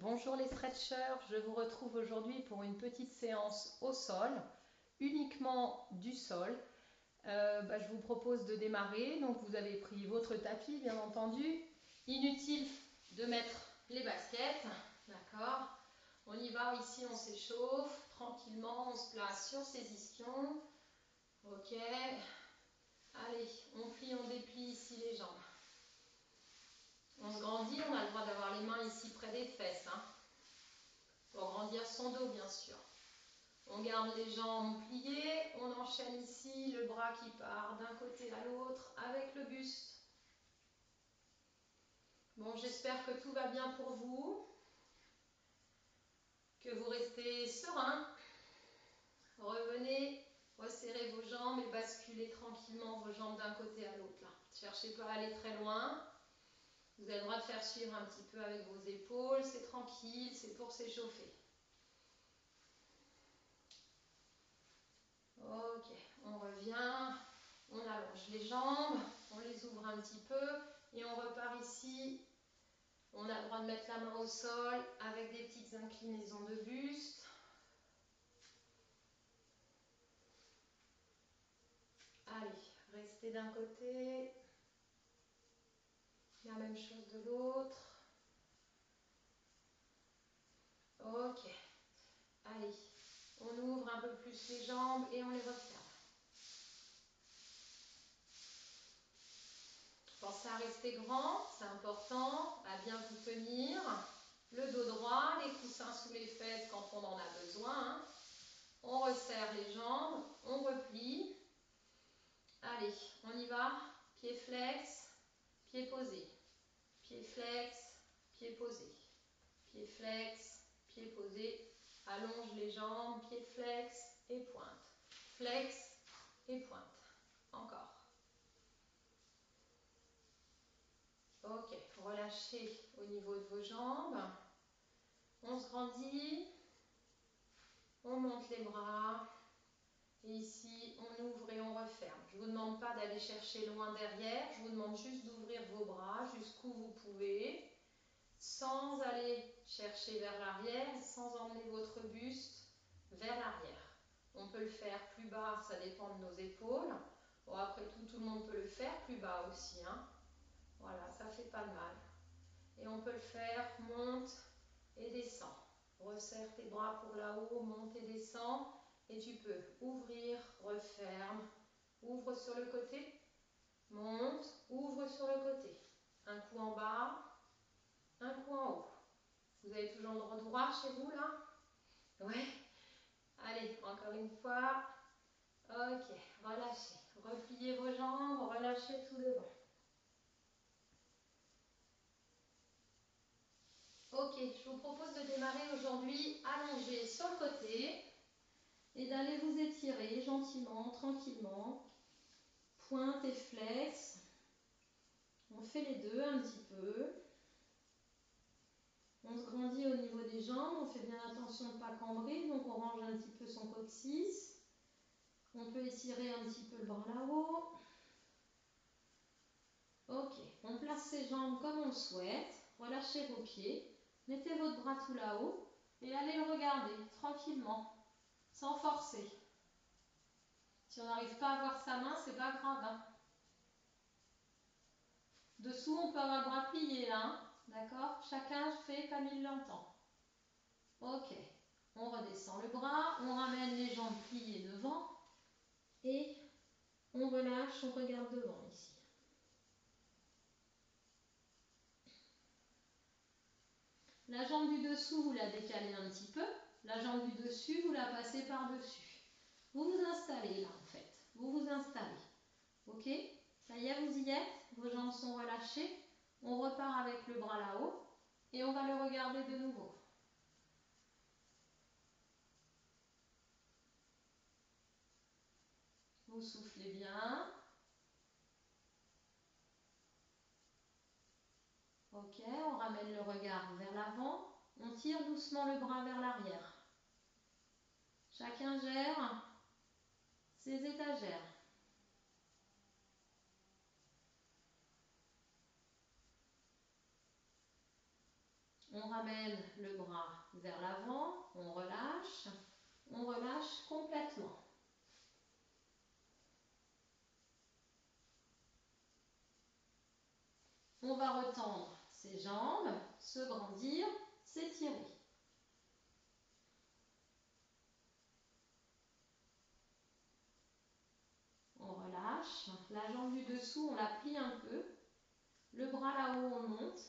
Bonjour les stretchers, je vous retrouve aujourd'hui pour une petite séance au sol, uniquement du sol. Je vous propose de démarrer, donc vous avez pris votre tapis bien entendu. Inutile de mettre les baskets, d'accord? On y va, ici on s'échauffe, tranquillement on se place sur ses ischions. Ok, allez, on plie, on déplie ici les jambes. On se grandit, on a le droit d'avoir les mains ici près des fesses, hein, pour grandir son dos bien sûr. On garde les jambes pliées, on enchaîne ici le bras qui part d'un côté à l'autre avec le buste. Bon, j'espère que tout va bien pour vous, que vous restez serein. Revenez, resserrez vos jambes et basculez tranquillement vos jambes d'un côté à l'autre. Ne cherchez pas à aller très loin. Vous avez le droit de faire suivre un petit peu avec vos épaules, c'est tranquille, c'est pour s'échauffer. Ok, on revient, on allonge les jambes, on les ouvre un petit peu et on repart ici. On a le droit de mettre la main au sol avec des petites inclinaisons de buste. Allez, restez d'un côté, la même chose de l'autre. Ok, allez, on ouvre un peu plus les jambes et on les referme. Pensez à rester grand, c'est important, à bien vous tenir. Le dos droit, les coussins sous les fesses quand on en a besoin. On resserre les jambes, on replie. Allez, on y va. Pied flex, pied posé. Pied flex, pied posé. Pied flex, pied posé. Allonge les jambes, pied flex et pointe. Flex et pointe. Encore. Ok, relâchez au niveau de vos jambes. On se grandit. On monte les bras. Et ici, on ouvre et on referme. Je ne vous demande pas d'aller chercher loin derrière. Je vous demande juste d'ouvrir vos bras jusqu'où vous pouvez, sans aller chercher vers l'arrière, sans emmener votre buste vers l'arrière. On peut le faire plus bas, ça dépend de nos épaules. Bon, après tout le monde peut le faire plus bas aussi, hein. Voilà, ça fait pas de mal. Et on peut le faire, monte et descend. Resserre tes bras pour là-haut, monte et descend. Et tu peux ouvrir, referme, ouvre sur le côté, monte, ouvre sur le côté. Un coup en bas, un coup en haut. Vous avez toujours le droit droit chez vous là? Ouais. Allez, encore une fois. Ok, relâchez. Repliez vos jambes, relâchez tout devant. Ok, je vous propose de démarrer aujourd'hui allongé sur le côté et d'aller vous étirer gentiment, tranquillement. Pointe et flex. On fait les deux un petit peu. On se grandit au niveau des jambes, on fait bien attention de ne pas cambrer, donc on range un petit peu son coccyx. On peut étirer un petit peu le bras là-haut. Ok, on place ses jambes comme on le souhaite. Relâchez vos pieds. Mettez votre bras tout là-haut et allez le regarder tranquillement, sans forcer. Si on n'arrive pas à voir sa main, c'est pas grave, hein. Dessous, on peut avoir le bras plié là, hein. D'accord? Chacun fait comme il l'entend. Ok, on redescend le bras, on ramène les jambes pliées devant et on relâche, on regarde devant ici. La jambe du dessous, vous la décalez un petit peu. La jambe du dessus, vous la passez par-dessus. Vous vous installez là en fait. Vous vous installez. Ok? Ça y est, vous y êtes? Vos jambes sont relâchées. On repart avec le bras là-haut et on va le regarder de nouveau. Vous soufflez bien. Ok, on ramène le regard vers l'avant. On tire doucement le bras vers l'arrière. Chacun gère ses étagères. On ramène le bras vers l'avant, on relâche complètement. On va retendre ses jambes, se grandir, s'étirer. On relâche, la jambe du dessous, on la plie un peu. Le bras là-haut, on monte.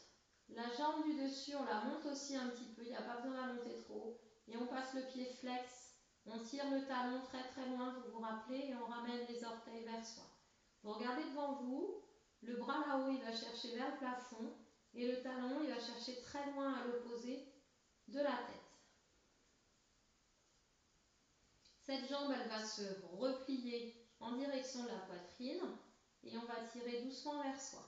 La jambe du dessus, on la monte aussi un petit peu, il n'y a pas besoin de la monter trop. Et on passe le pied flex, on tire le talon très très loin, vous vous rappelez, et on ramène les orteils vers soi. Vous regardez devant vous, le bras là-haut, il va chercher vers le plafond, et le talon, il va chercher très loin à l'opposé de la tête. Cette jambe, elle va se replier en direction de la poitrine, et on va tirer doucement vers soi.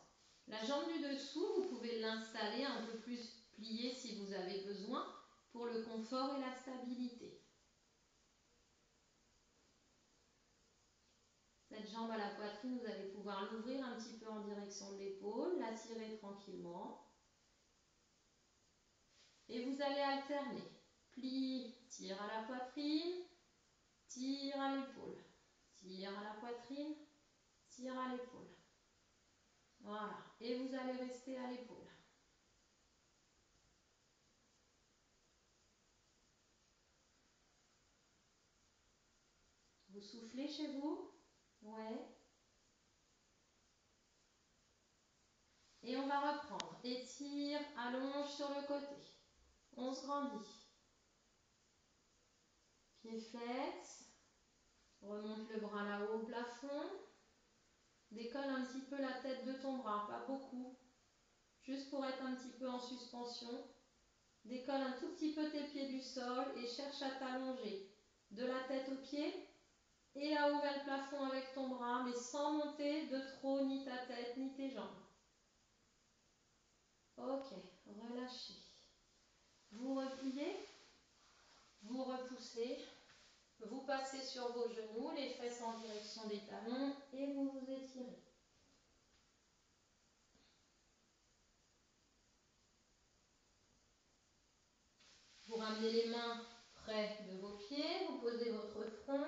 La jambe du dessous, vous pouvez l'installer un peu plus pliée si vous avez besoin pour le confort et la stabilité. Cette jambe à la poitrine, vous allez pouvoir l'ouvrir un petit peu en direction de l'épaule, la tirer tranquillement. Et vous allez alterner. Plie, tire à la poitrine, tire à l'épaule. Tire à la poitrine, tire à l'épaule. Voilà. Et vous allez rester à l'épaule. Vous soufflez chez vous? Ouais. Et on va reprendre. Étire, allonge sur le côté. On se grandit. Pied flex. Remonte le bras là-haut au plafond. Décolle un petit peu la tête de ton bras, pas beaucoup. Juste pour être un petit peu en suspension. Décolle un tout petit peu tes pieds du sol et cherche à t'allonger de la tête aux pieds et là-haut vers le plafond avec ton bras, mais sans monter de trop ni ta tête ni tes jambes. Ok, relâchez. Vous repliez, vous repoussez, vous passez sur vos genoux, les fesses en direction des talons et vous vous étirez. Vous ramenez les mains près de vos pieds, vous posez votre front,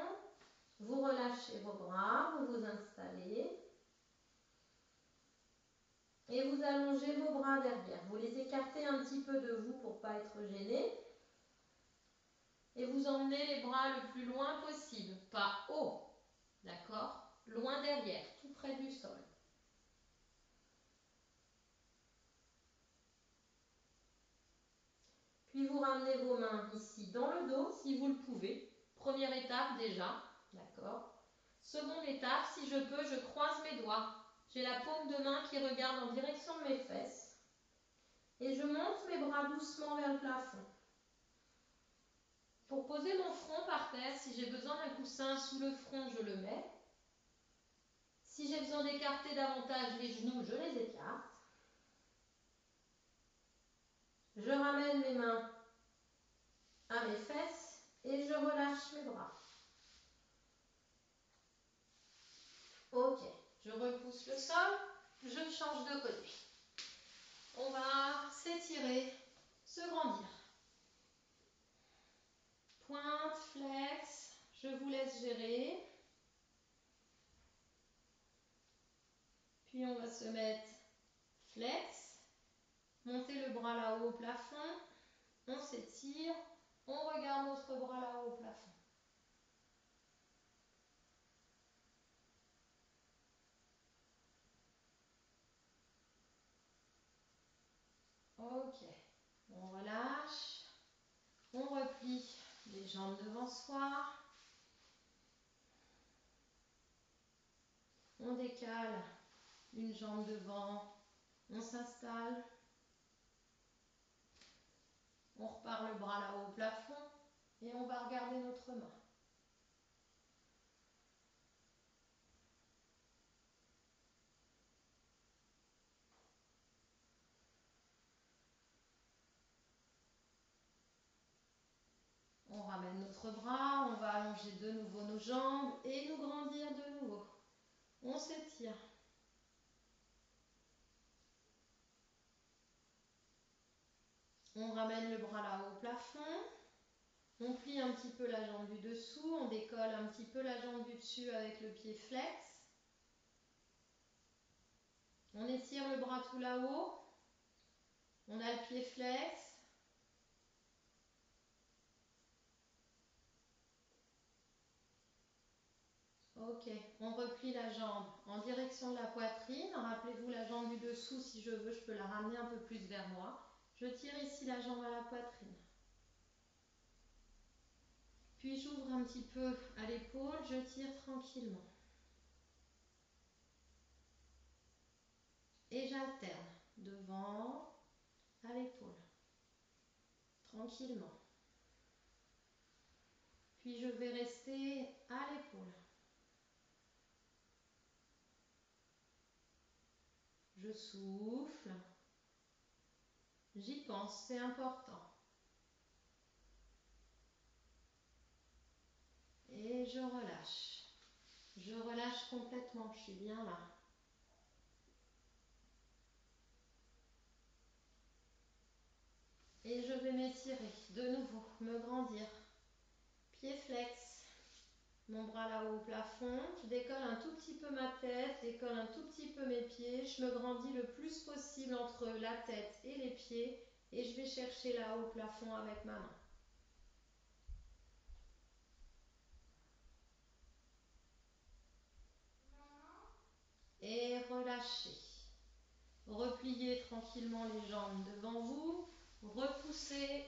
vous relâchez vos bras, vous vous installez et vous allongez vos bras derrière. Vous les écartez un petit peu de vous pour ne pas être gêné et vous emmenez les bras le plus loin possible, pas haut, d'accord? Loin derrière, tout près du sol. Puis vous ramenez vos mains ici dans le dos, si vous le pouvez. Première étape déjà, d'accord? Seconde étape, si je peux, je croise mes doigts. J'ai la paume de main qui regarde en direction de mes fesses. Et je monte mes bras doucement vers le plafond. Pour poser mon front par terre, si j'ai besoin d'un coussin sous le front, je le mets. Si j'ai besoin d'écarter davantage les genoux, je les écarte. Je ramène mes mains à mes fesses et je relâche mes bras. Ok, je repousse le sol, je change de côté. On va s'étirer, se grandir. Pointe, flex, je vous laisse gérer. Puis on va se mettre flex, monter le bras là-haut au plafond, on s'étire, on regarde notre bras là-haut au plafond. Ok, on relâche, on replie les jambes devant soi, on décale une jambe devant, on s'installe, on repart le bras là-haut au plafond et on va regarder notre main. On ramène notre bras, on va allonger de nouveau nos jambes et nous grandir de nouveau. On s'étire. On ramène le bras là-haut au plafond. On plie un petit peu la jambe du dessous. On décolle un petit peu la jambe du dessus avec le pied flex. On étire le bras tout là-haut. On a le pied flex. Ok, on replie la jambe en direction de la poitrine. Rappelez-vous la jambe du dessous, si je veux, je peux la ramener un peu plus vers moi. Je tire ici la jambe à la poitrine. Puis j'ouvre un petit peu à l'épaule, je tire tranquillement. Et j'alterne devant à l'épaule. Tranquillement. Puis je vais rester à l'épaule. Je souffle. J'y pense, c'est important. Et je relâche. Je relâche complètement, je suis bien là. Et je vais m'étirer de nouveau, me grandir. Pied flex. Mon bras là-haut au plafond. Je décolle un tout petit peu ma tête, je décolle un tout petit peu mes pieds. Je me grandis le plus possible entre la tête et les pieds. Et je vais chercher là-haut au plafond avec ma main. Et relâchez. Repliez tranquillement les jambes devant vous. Repoussez,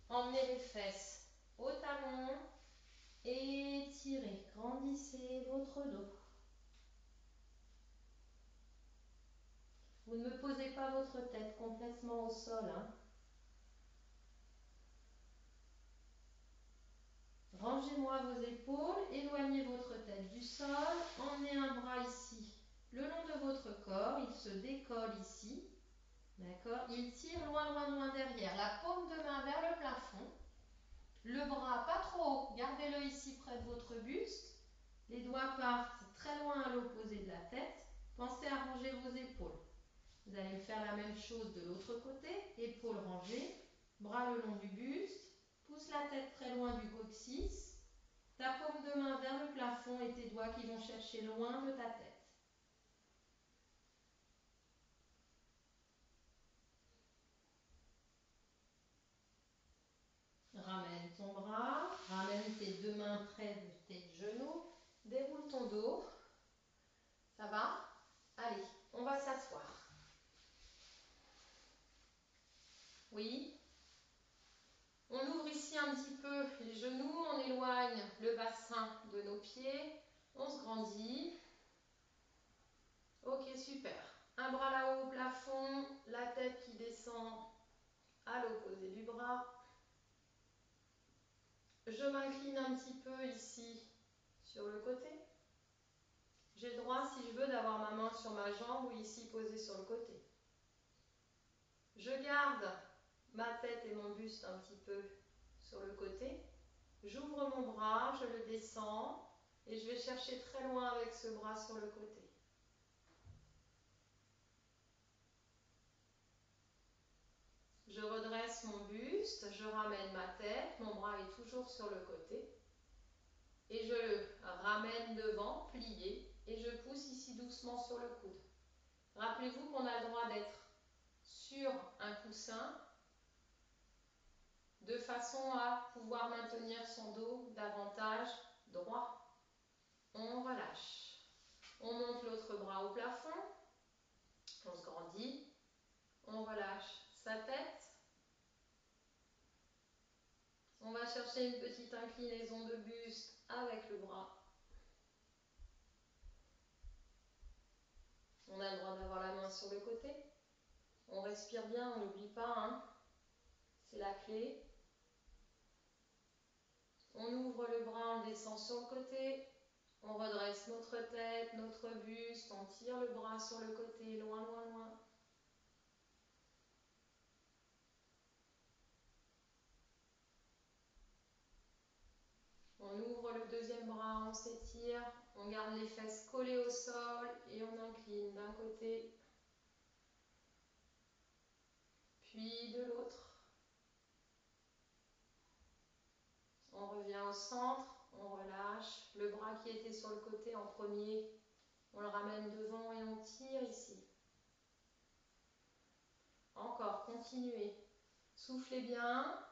emmenez les fesses au talon. Étirez, grandissez votre dos. Vous ne me posez pas votre tête complètement au sol. Rangez-moi vos épaules, éloignez votre tête du sol, emmenez un bras ici le long de votre corps, il se décolle ici, d'accord? Il tire loin, loin, loin derrière, la paume de main vers le plafond, le bras pas trop haut, gardez-le ici près de votre buste, les doigts partent très loin à l'opposé de la tête, pensez à ranger vos épaules. Vous allez faire la même chose de l'autre côté, épaules rangées, bras le long du buste, pousse la tête très loin du coccyx, ta paume de main vers le plafond et tes doigts qui vont chercher loin de ta tête. Ramène ton bras, ramène tes deux mains près de tes genoux, déroule ton dos. Ça va? Allez, on va s'asseoir. Oui. On ouvre ici un petit peu les genoux, on éloigne le bassin de nos pieds, on se grandit. Ok, super. Un bras là-haut au plafond, la tête qui descend à l'opposé du bras. Je m'incline un petit peu ici sur le côté. J'ai le droit, si je veux, d'avoir ma main sur ma jambe ou ici posée sur le côté. Je garde ma tête et mon buste un petit peu sur le côté. J'ouvre mon bras, je le descends et je vais chercher très loin avec ce bras sur le côté. Je redresse mon buste, je ramène ma tête, mon bras est toujours sur le côté. Et je le ramène devant, plié, et je pousse ici doucement sur le coude. Rappelez-vous qu'on a le droit d'être sur un coussin de façon à pouvoir maintenir son dos davantage droit. On relâche. On monte l'autre bras au plafond. On se grandit. On relâche sa tête. On va chercher une petite inclinaison de buste avec le bras. On a le droit d'avoir la main sur le côté. On respire bien, on n'oublie pas, c'est la clé. On ouvre le bras, on descend sur le côté. On redresse notre tête, notre buste, on tire le bras sur le côté, loin, loin, loin. On ouvre le deuxième bras, on s'étire, on garde les fesses collées au sol et on incline d'un côté, puis de l'autre. revient au centre, on relâche. Le bras qui était sur le côté en premier, on le ramène devant et on tire ici. Encore, continuez. Soufflez bien.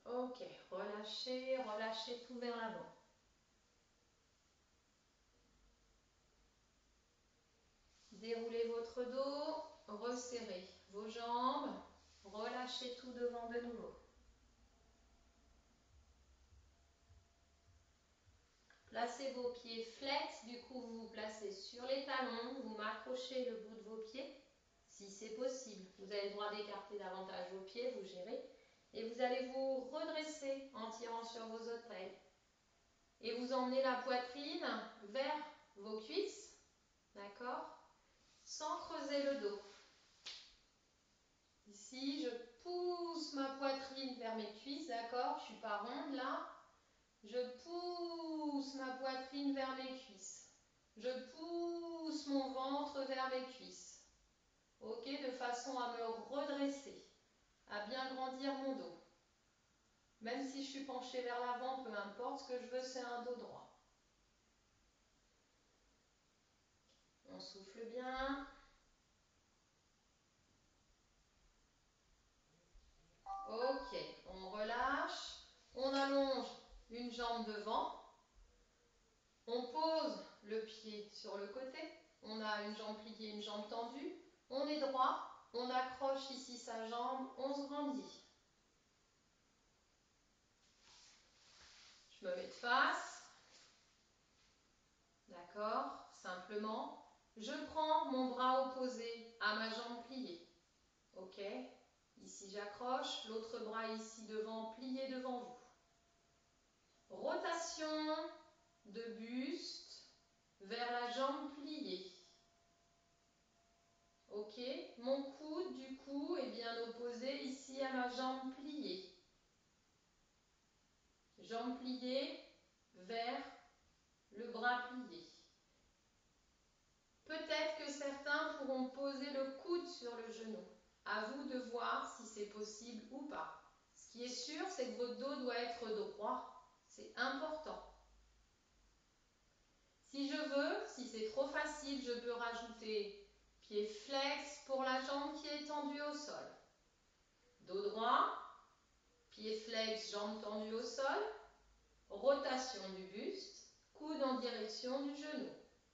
Ok, relâchez, relâchez tout vers l'avant. Déroulez votre dos, resserrez vos jambes, relâchez tout devant de nouveau. Placez vos pieds flex, du coup vous vous placez sur les talons, vous m'accrochez le bout de vos pieds, si c'est possible. Vous avez le droit d'écarter davantage vos pieds, vous gérez. Et vous allez vous redresser en tirant sur vos orteils. Et vous emmenez la poitrine vers vos cuisses, d'accord? Sans creuser le dos. Ici, je pousse ma poitrine vers mes cuisses, d'accord? Je ne suis pas ronde là. Je pousse ma poitrine vers mes cuisses. Je pousse mon ventre vers mes cuisses. Ok, de façon à me redresser, à bien grandir mon dos. Même si je suis penchée vers l'avant, peu importe, ce que je veux, c'est un dos droit. On souffle bien. Ok, on relâche. On allonge une jambe devant. On pose le pied sur le côté. On a une jambe pliée, une jambe tendue. On est droit. On accroche ici sa jambe. On se grandit. Je me mets de face. D'accord? Simplement, je prends mon bras opposé à ma jambe pliée. Ok? Ici, j'accroche. L'autre bras ici devant, plié devant vous. Rotation de buste vers la jambe pliée. Ok, mon coude du coup est bien opposé ici à ma jambe pliée. Jambe pliée vers le bras plié. Peut-être que certains pourront poser le coude sur le genou. À vous de voir si c'est possible ou pas. Ce qui est sûr, c'est que votre dos doit être droit. C'est important. Si je veux, si c'est trop facile, je peux rajouter pied flex pour la jambe qui est tendue au sol. Dos droit, pied flex, jambe tendue au sol, rotation du buste, coude en direction du genou.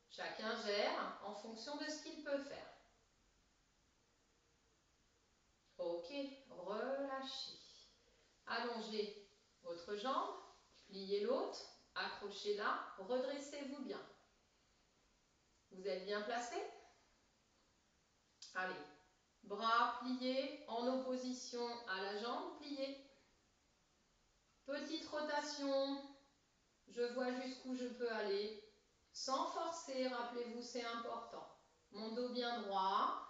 Chacun gère en fonction de ce qu'il peut faire. Ok, relâchez. Allongez votre jambe, pliez l'autre, accrochez-la, redressez-vous bien. Vous êtes bien placé? Allez, bras pliés en opposition à la jambe pliée. Petite rotation, je vois jusqu'où je peux aller. Sans forcer, rappelez-vous, c'est important. Mon dos bien droit.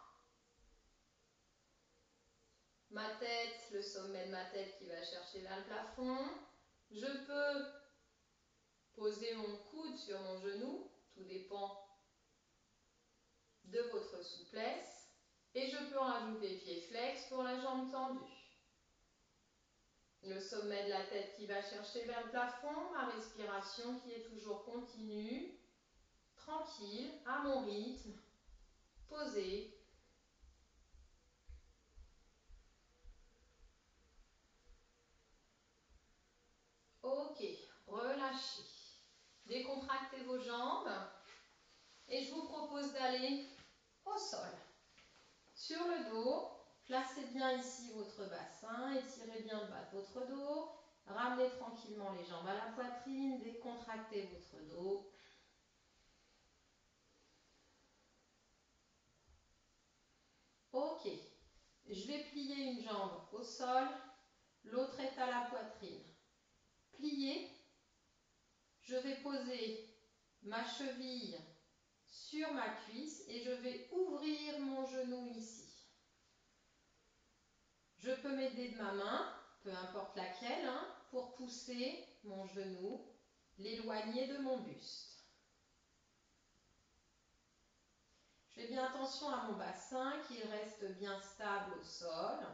Ma tête, le sommet de ma tête qui va chercher vers le plafond. Je peux poser mon coude sur mon genou, tout dépend de votre souplesse. Et je peux rajouter pied flex pour la jambe tendue. Le sommet de la tête qui va chercher vers le plafond, ma respiration qui est toujours continue, tranquille, à mon rythme, posée. Ok, relâchez. Décontractez vos jambes et je vous propose d'aller au sol. Sur le dos, placez bien ici votre bassin, étirez bien le bas de votre dos, ramenez tranquillement les jambes à la poitrine, décontractez votre dos. Ok, je vais plier une jambe au sol, l'autre est à la poitrine. Pliez, je vais poser ma cheville sur ma cuisse et je vais ouvrir mon genou ici. Je peux m'aider de ma main, peu importe laquelle, pour pousser mon genou, l'éloigner de mon buste. Je fais bien attention à mon bassin, qu'il reste bien stable au sol.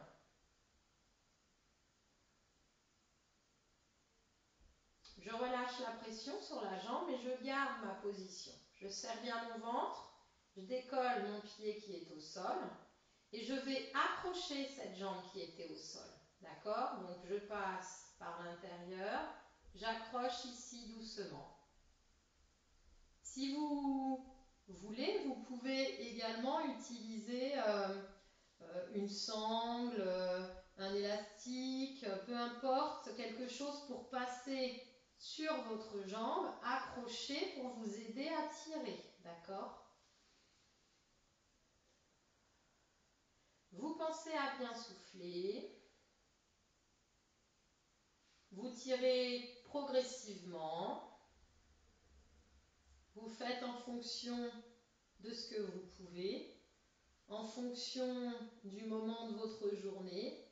Je relâche la pression sur la jambe et je garde ma position. Je serre bien mon ventre, je décolle mon pied qui est au sol et je vais accrocher cette jambe qui était au sol. D'accord? Donc je passe par l'intérieur, j'accroche ici doucement. Si vous voulez, vous pouvez également utiliser une sangle, un élastique, peu importe, quelque chose pour passer sur votre jambe, accrocher pour vous aider à tirer, d'accord? Vous pensez à bien souffler. Vous tirez progressivement. Vous faites en fonction de ce que vous pouvez, en fonction du moment de votre journée.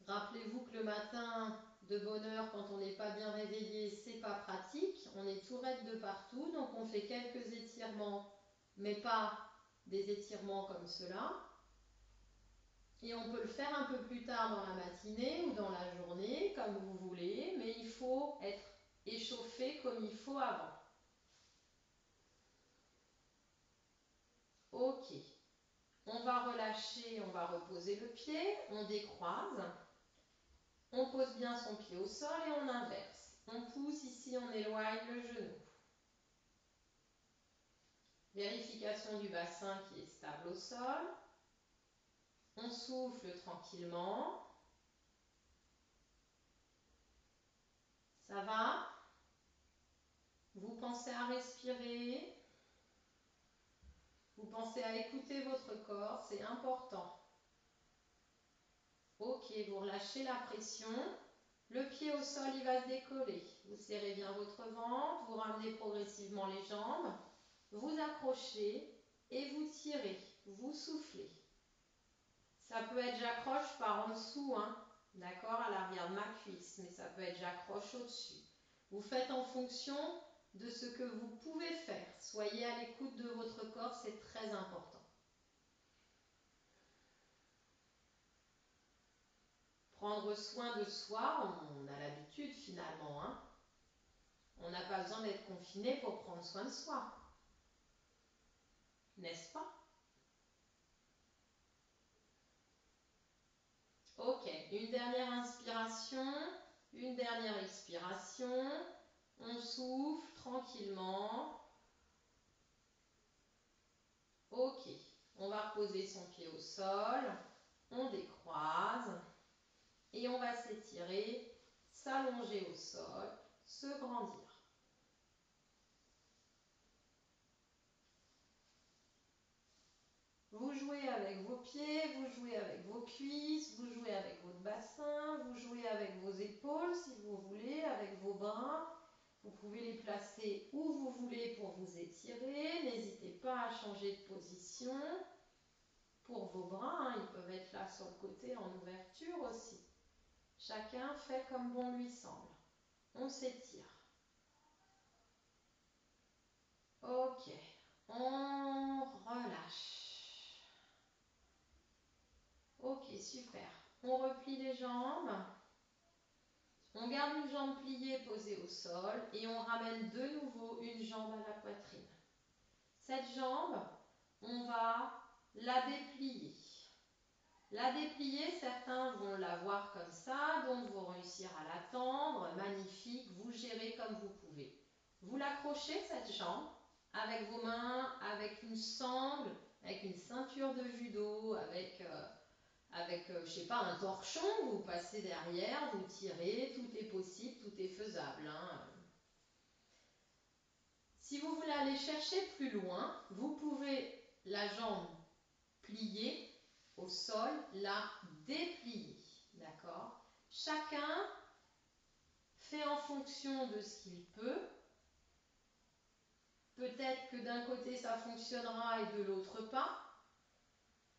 Rappelez-vous que le matin, de bonne heure, quand on n'est pas bien réveillé, c'est pas pratique. On est tout raide de partout, donc on fait quelques étirements, mais pas des étirements comme cela. Et on peut le faire un peu plus tard dans la matinée ou dans la journée, comme vous voulez, mais il faut être échauffé comme il faut avant. Ok. On va relâcher, on va reposer le pied, on décroise. On pose bien son pied au sol et on inverse. On pousse ici, on éloigne le genou. Vérification du bassin qui est stable au sol. On souffle tranquillement. Ça va? Vous pensez à respirer. Vous pensez à écouter votre corps, c'est important. Ok, vous relâchez la pression. Le pied au sol, il va se décoller. Vous serrez bien votre ventre, vous ramenez progressivement les jambes. Vous accrochez et vous tirez, vous soufflez. Ça peut être j'accroche par en dessous, hein, d'accord, à l'arrière de ma cuisse, mais ça peut être j'accroche au-dessus. Vous faites en fonction de ce que vous pouvez faire. Soyez à l'écoute de votre corps, c'est très important. Prendre soin de soi, on a l'habitude finalement, hein. On n'a pas besoin d'être confiné pour prendre soin de soi. N'est-ce pas? Ok, une dernière inspiration, une dernière expiration. On souffle tranquillement. Ok, on va reposer son pied au sol. On décroise. Et on va s'étirer, s'allonger au sol, se grandir. Vous jouez avec vos pieds, vous jouez avec vos cuisses, vous jouez avec votre bassin, vous jouez avec vos épaules si vous voulez, avec vos bras. Vous pouvez les placer où vous voulez pour vous étirer. N'hésitez pas à changer de position. Pour vos bras, hein, ils peuvent être là sur le côté en ouverture aussi. Chacun fait comme bon lui semble. On s'étire. Ok, on relâche. Ok, super. On replie les jambes. On garde une jambe pliée posée au sol et on ramène de nouveau une jambe à la poitrine. Cette jambe, on va la déplier. La déplier, certains vont la voir comme ça, d'autres vont réussir à la tendre. Magnifique, vous gérez comme vous pouvez. Vous l'accrochez cette jambe avec vos mains, avec une sangle, avec une ceinture de judo, avec je sais pas, un torchon, vous passez derrière, vous tirez, tout est possible, tout est faisable, hein. Si vous voulez aller chercher plus loin, vous pouvez la jambe pliée au sol, la déplier, d'accord? Chacun fait en fonction de ce qu'il peut. Peut-être que d'un côté ça fonctionnera et de l'autre pas.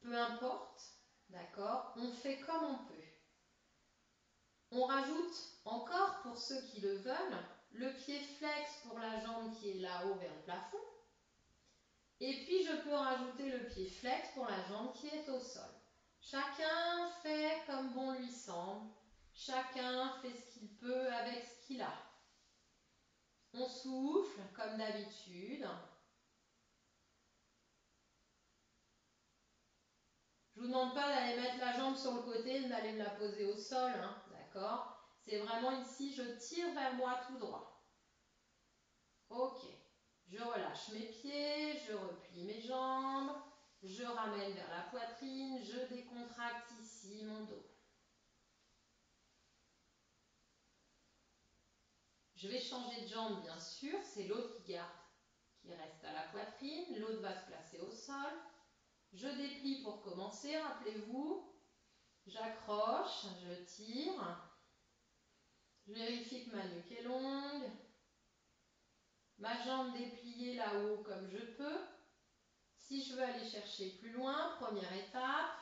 Peu importe, d'accord? On fait comme on peut. On rajoute encore, pour ceux qui le veulent, le pied flex pour la jambe qui est là-haut vers le plafond. Et puis je peux rajouter le pied flex pour la jambe qui est au sol. Chacun fait comme bon lui semble. Chacun fait ce qu'il peut avec ce qu'il a. On souffle comme d'habitude. Je ne vous demande pas d'aller mettre la jambe sur le côté, d'aller me la poser au sol, hein, d'accord? C'est vraiment ici, je tire vers moi tout droit. Ok, je relâche mes pieds, je replie mes jambes, je ramène vers la poitrine, je décontracte ici mon dos. Je vais changer de jambe bien sûr, c'est l'autre qui reste à la poitrine, l'autre va se placer au sol. Je déplie pour commencer, rappelez-vous. J'accroche, je tire. Je vérifie que ma nuque est longue. Ma jambe dépliée là-haut comme je peux. Si je veux aller chercher plus loin, première étape,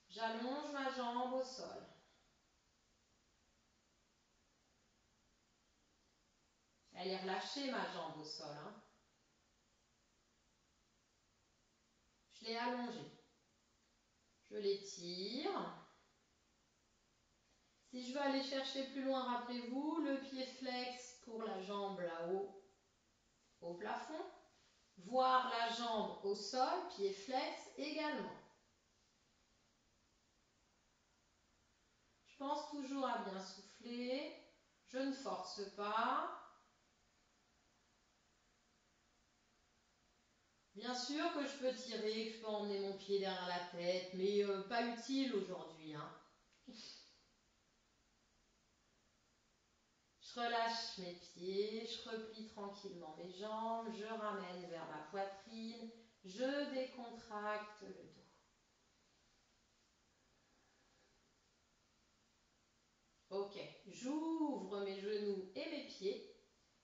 j'allonge ma jambe au sol. Elle est relâchée ma jambe au sol, hein. Je l'ai allongée. Je l'étire. Si je veux aller chercher plus loin, rappelez-vous, le pied flex pour la jambe là-haut au plafond. Voir la jambe au sol, pied flex également. Je pense toujours à bien souffler. Je ne force pas. Bien sûr que je peux tirer, que je peux emmener mon pied derrière la tête, mais pas utile aujourd'hui, hein. Je relâche mes pieds, je replie tranquillement mes jambes, je ramène vers ma poitrine, je décontracte le dos. Ok, j'ouvre mes genoux et mes pieds.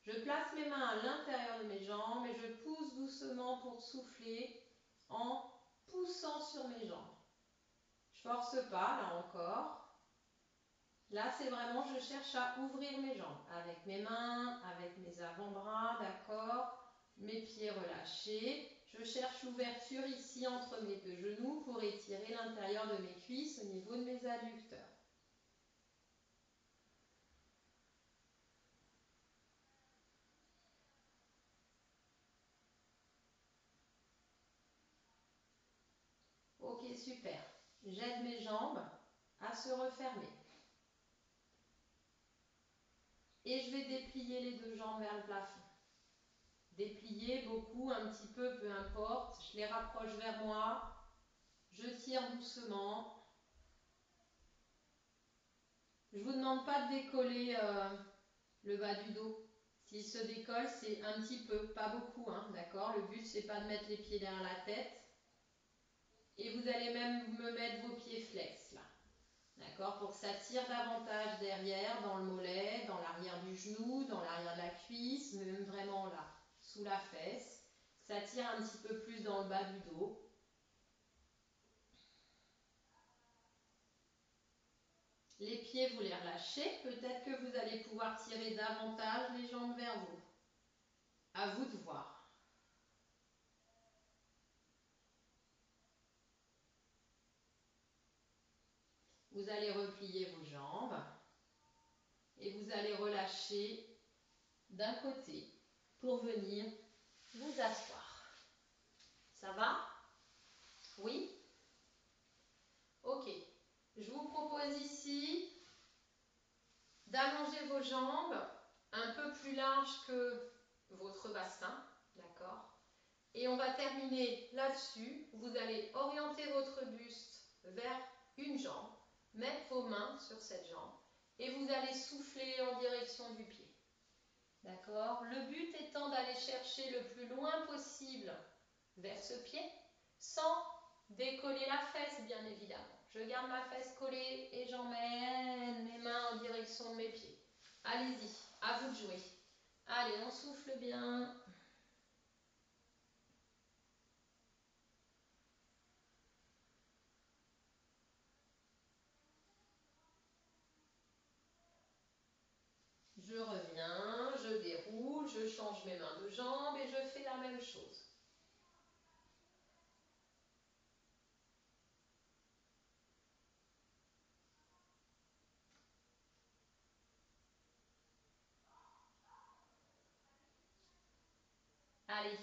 Je place mes mains à l'intérieur de mes jambes et je pousse doucement pour souffler en poussant sur mes jambes. Je force pas, là encore. Là, c'est vraiment, je cherche à ouvrir mes jambes avec mes mains, avec mes avant-bras, d'accord? Mes pieds relâchés. Je cherche l'ouverture ici entre mes deux genoux pour étirer l'intérieur de mes cuisses au niveau de mes adducteurs. Ok, super. J'aide mes jambes à se refermer. Et je vais déplier les deux jambes vers le plafond. Déplier beaucoup, un petit peu, peu importe. Je les rapproche vers moi. Je tire doucement. Je ne vous demande pas de décoller le bas du dos. S'il se décolle, c'est un petit peu, pas beaucoup, hein, d'accord? Le but, c'est pas de mettre les pieds derrière la tête. Et vous allez même me mettre vos pieds flex, là. D'accord? Pour que ça tire davantage derrière, dans le mollet, dans l'arrière du genou, dans l'arrière de la cuisse, même vraiment là, sous la fesse. Ça tire un petit peu plus dans le bas du dos. Les pieds, vous les relâchez. Peut-être que vous allez pouvoir tirer davantage les jambes vers vous. À vous de voir. Vous allez replier vos jambes et vous allez relâcher d'un côté pour venir vous asseoir. Ça va? Oui? Ok. Je vous propose ici d'allonger vos jambes un peu plus larges que votre bassin, d'accord? Et on va terminer là-dessus. Vous allez orienter votre buste vers une jambe, mettre vos mains sur cette jambe et vous allez souffler en direction du pied. D'accord? Le but étant d'aller chercher le plus loin possible vers ce pied sans décoller la fesse, bien évidemment. Je garde ma fesse collée et j'emmène mes mains en direction de mes pieds. Allez-y, à vous de jouer. Allez, on souffle bien. Je reviens, je déroule, je change mes mains de jambes et je fais la même chose. Allez,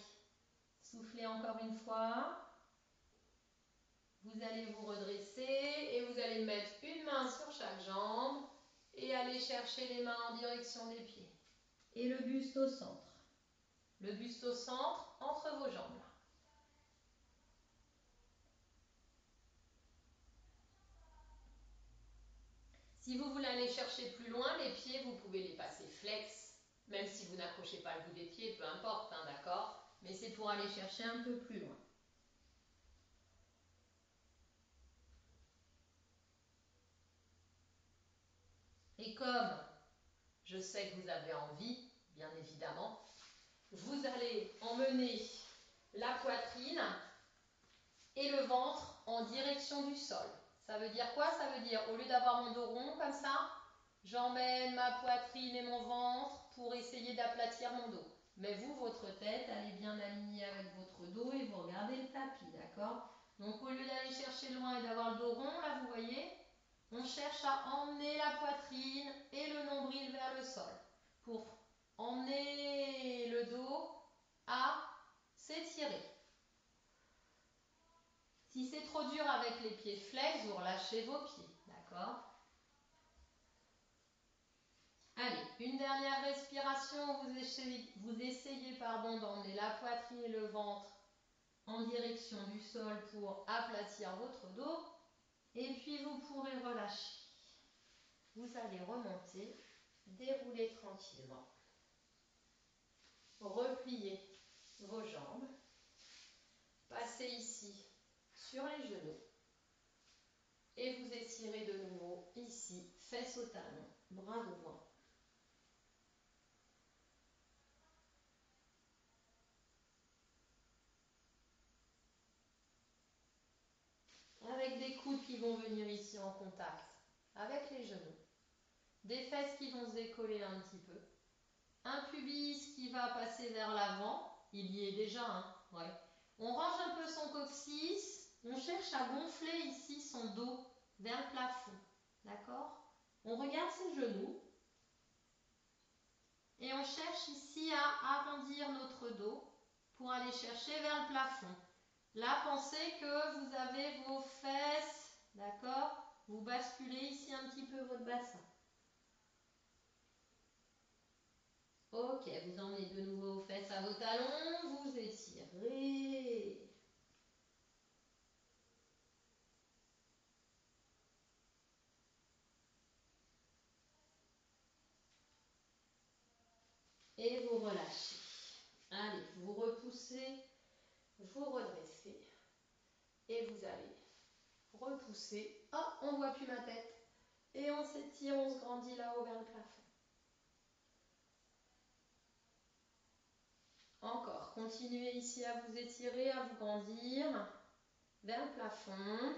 soufflez encore une fois. Vous allez vous redresser et vous allez mettre une main sur chaque jambe et aller chercher les mains en direction des pieds. Et le buste au centre. Le buste au centre entre vos jambes. Si vous voulez aller chercher plus loin, les pieds, vous pouvez les passer flex, même si vous n'accrochez pas le bout des pieds, peu importe, hein, d'accord? Mais c'est pour aller chercher un peu plus loin. Et comme je sais que vous avez envie, bien évidemment, vous allez emmener la poitrine et le ventre en direction du sol. Ça veut dire quoi? Ça veut dire, au lieu d'avoir mon dos rond comme ça, j'emmène ma poitrine et mon ventre pour essayer d'aplatir mon dos. Mais vous, votre tête, elle est bien alignée avec votre dos et vous regardez le tapis, d'accord? Donc au lieu d'aller chercher loin et d'avoir le dos rond, là vous voyez, on cherche à emmener la poitrine et le nombril vers le sol pour emmener le dos à s'étirer. Si c'est trop dur avec les pieds flex, vous relâchez vos pieds, d'accord? Allez, une dernière respiration, vous essayez d'emmener la poitrine et le ventre en direction du sol pour aplatir votre dos. Et puis vous pourrez relâcher. Vous allez remonter, dérouler tranquillement. Repliez vos jambes. Passez ici sur les genoux. Et vous étirez de nouveau ici, fesses au talon, bras devant. Avec des coudes qui vont venir ici en contact avec les genoux. Des fesses qui vont se décoller un petit peu. Un pubis qui va passer vers l'avant. Il y est déjà, hein, ouais. On range un peu son coccyx. On cherche à gonfler ici son dos vers le plafond. D'accord? On regarde ses genoux. Et on cherche ici à arrondir notre dos pour aller chercher vers le plafond. Là, pensez que vous avez vos fesses, d'accord? Vous basculez ici un petit peu votre bassin. Ok, vous emmenez de nouveau vos fesses à vos talons, vous étirez. Et vous relâchez. Allez, vous repoussez, vous redressez. Et vous allez repousser. Oh, on ne voit plus ma tête. Et on s'étire, on se grandit là-haut vers le plafond. Encore, continuez ici à vous étirer, à vous grandir vers le plafond.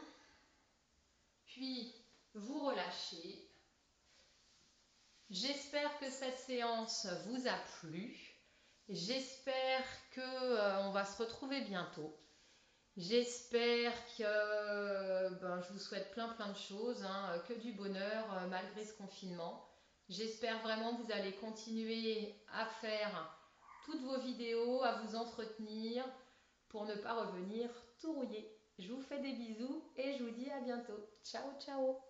Puis, vous relâchez. J'espère que cette séance vous a plu. J'espère qu'on va se retrouver bientôt. J'espère que je vous souhaite plein de choses, hein, que du bonheur malgré ce confinement. J'espère vraiment que vous allez continuer à faire toutes vos vidéos, à vous entretenir pour ne pas revenir tout rouillé. Je vous fais des bisous et je vous dis à bientôt. Ciao, ciao!